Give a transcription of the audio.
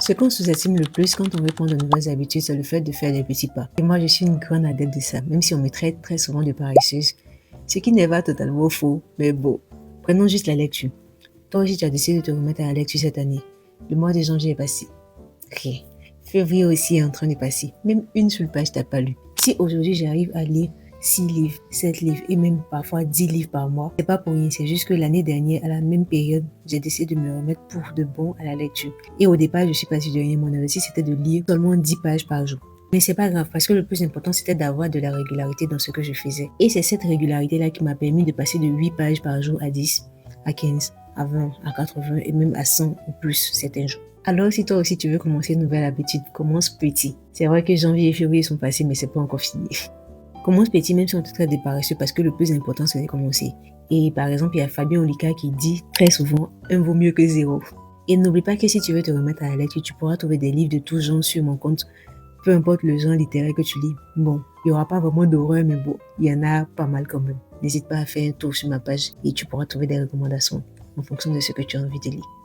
Ce qu'on sous-estime le plus quand on veut prendre de nouvelles habitudes, c'est le fait de faire des petits pas. Et moi, je suis une grande adepte de ça, même si on me traite très souvent de paresseuse. Ce qui n'est pas totalement faux, mais bon. Prenons juste la lecture. Toi aussi, tu as décidé de te remettre à la lecture cette année. Le mois de janvier est passé. Rien. Février aussi est en train de passer. Même une seule page t'as pas lu. Si aujourd'hui j'arrive à lire 6 livres, 7 livres et même parfois 10 livres par mois, c'est pas pour rien, c'est juste que l'année dernière, à la même période, j'ai décidé de me remettre pour de bon à la lecture. Et au départ, je suis partie de rien. Mon objectif, c'était de lire seulement 10 pages par jour. Mais c'est pas grave parce que le plus important, c'était d'avoir de la régularité dans ce que je faisais. Et c'est cette régularité-là qui m'a permis de passer de 8 pages par jour à 10, à 15, à 20, à 80 et même à 100 ou plus certains jours. Alors, si toi aussi tu veux commencer une nouvelle habitude, commence petit. C'est vrai que janvier et février sont passés, mais c'est pas encore fini. Commence petit, même si on te traite de paresseux, parce que le plus important, c'est de commencer. Et par exemple, il y a Fabien Olicard qui dit très souvent, un vaut mieux que zéro. Et n'oublie pas que si tu veux te remettre à la lecture, tu pourras trouver des livres de tout genre sur mon compte, peu importe le genre littéraire que tu lis. Bon, il n'y aura pas vraiment d'horreur, mais bon, il y en a pas mal quand même. N'hésite pas à faire un tour sur ma page et tu pourras trouver des recommandations en fonction de ce que tu as envie de lire.